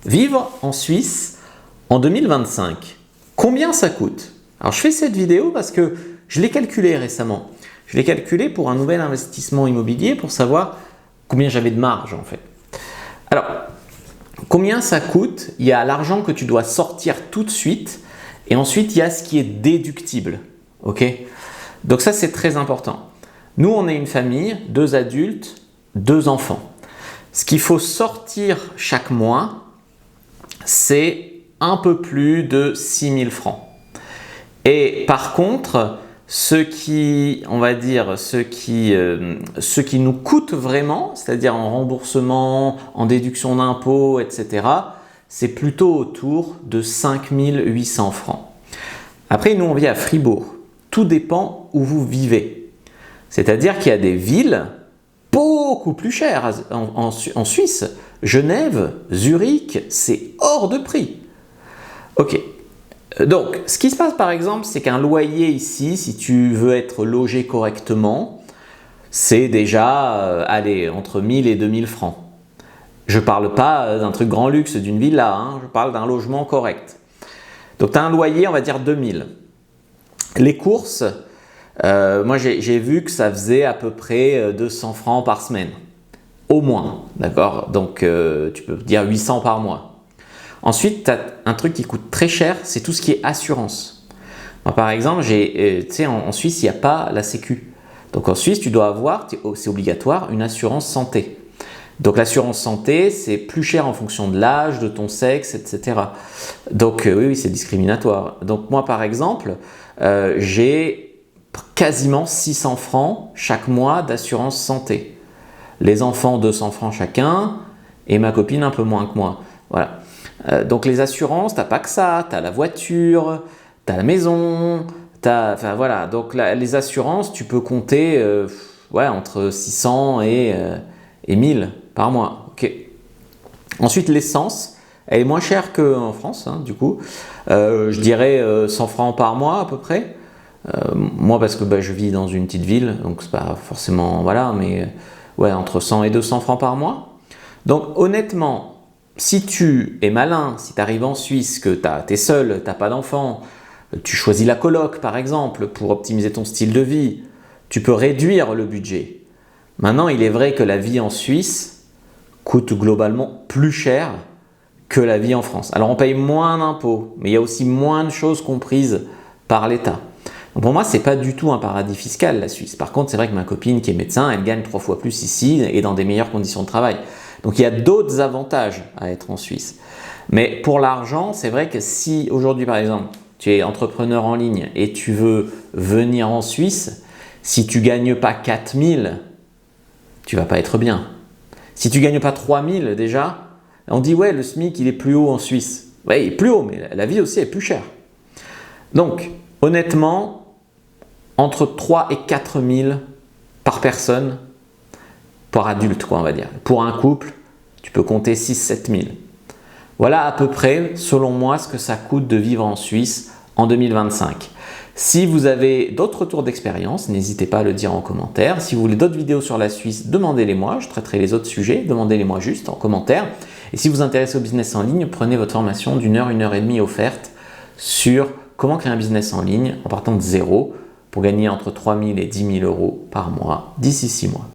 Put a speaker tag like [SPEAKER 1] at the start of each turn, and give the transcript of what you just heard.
[SPEAKER 1] Vivre en Suisse en 2025, combien ça coûte? Alors je fais cette vidéo parce que je l'ai calculé récemment. Je l'ai calculé pour un nouvel investissement immobilier pour savoir combien j'avais de marge en fait. Alors, combien ça coûte? Il y a l'argent que tu dois sortir tout de suite et ensuite il y a ce qui est déductible. Ok? Donc ça c'est très important. Nous on est une famille, 2 adultes, 2 enfants. Ce qu'il faut sortir chaque mois, c'est un peu plus de 6 000 francs. Et par contre, ce qui nous coûte vraiment, c'est-à-dire en remboursement, en déduction d'impôts, etc., c'est plutôt autour de 5 800 francs. Après, nous on vit à Fribourg. Tout dépend où vous vivez. C'est-à-dire qu'il y a des villes beaucoup plus chères en Suisse. Genève, Zurich, c'est hors de prix. Ok. Donc, ce qui se passe par exemple, c'est qu'un loyer ici, si tu veux être logé correctement, c'est déjà entre 1000 et 2000 francs. Je ne parle pas d'un truc grand luxe, d'une villa, hein, je parle d'un logement correct. Donc, tu as un loyer, on va dire 2000. Les courses, moi j'ai vu que ça faisait à peu près 200 francs par semaine. Au moins, d'accord? Donc, tu peux dire 800 par mois. Ensuite, tu as un truc qui coûte très cher, c'est tout ce qui est assurance. Moi, par exemple, en Suisse, il n'y a pas la Sécu. Donc en Suisse, tu dois avoir, c'est obligatoire, une assurance santé. Donc l'assurance santé, c'est plus cher en fonction de l'âge, de ton sexe, etc. Donc oui, c'est discriminatoire. Donc moi, par exemple, j'ai quasiment 600 francs chaque mois d'assurance santé. Les enfants, 200 francs chacun, et ma copine un peu moins que moi. Voilà. Donc les assurances, tu n'as pas que ça, tu as la voiture, tu as la maison, enfin voilà. Donc les assurances, tu peux compter entre 600 et 1000 par mois. Okay. Ensuite, l'essence, elle est moins chère qu'en France, hein, du coup. Je dirais 100 francs par mois à peu près. Moi, parce que je vis dans une petite ville, donc c'est pas forcément, voilà, mais entre 100 et 200 francs par mois. Donc honnêtement, si tu es malin, si tu arrives en Suisse, que tu es seul, tu n'as pas d'enfant, tu choisis la coloc par exemple pour optimiser ton style de vie, tu peux réduire le budget. Maintenant, il est vrai que la vie en Suisse coûte globalement plus cher que la vie en France. Alors on paye moins d'impôts, mais il y a aussi moins de choses comprises par l'État. Donc pour moi, ce n'est pas du tout un paradis fiscal la Suisse. Par contre, c'est vrai que ma copine qui est médecin, elle gagne 3 fois plus ici et dans des meilleures conditions de travail. Donc il y a d'autres avantages à être en Suisse. Mais pour l'argent, c'est vrai que si aujourd'hui par exemple, tu es entrepreneur en ligne et tu veux venir en Suisse, si tu ne gagnes pas 4000, tu ne vas pas être bien. Si tu ne gagnes pas 3000 déjà, on dit ouais, le SMIC il est plus haut en Suisse. Ouais, il est plus haut, mais la vie aussi est plus chère. Donc honnêtement, entre 3 et 4000 par personne, par adulte, on va dire. Pour un couple, tu peux compter 6-7 000. Voilà à peu près, selon moi, ce que ça coûte de vivre en Suisse en 2025. Si vous avez d'autres retours d'expérience, n'hésitez pas à le dire en commentaire. Si vous voulez d'autres vidéos sur la Suisse, demandez-les-moi. Je traiterai les autres sujets. Demandez-les-moi juste en commentaire. Et si vous vous intéressez au business en ligne, prenez votre formation d'1 heure, 1 heure et demie offerte sur comment créer un business en ligne en partant de zéro pour gagner entre 3 000 et 10 000 euros par mois d'ici 6 mois.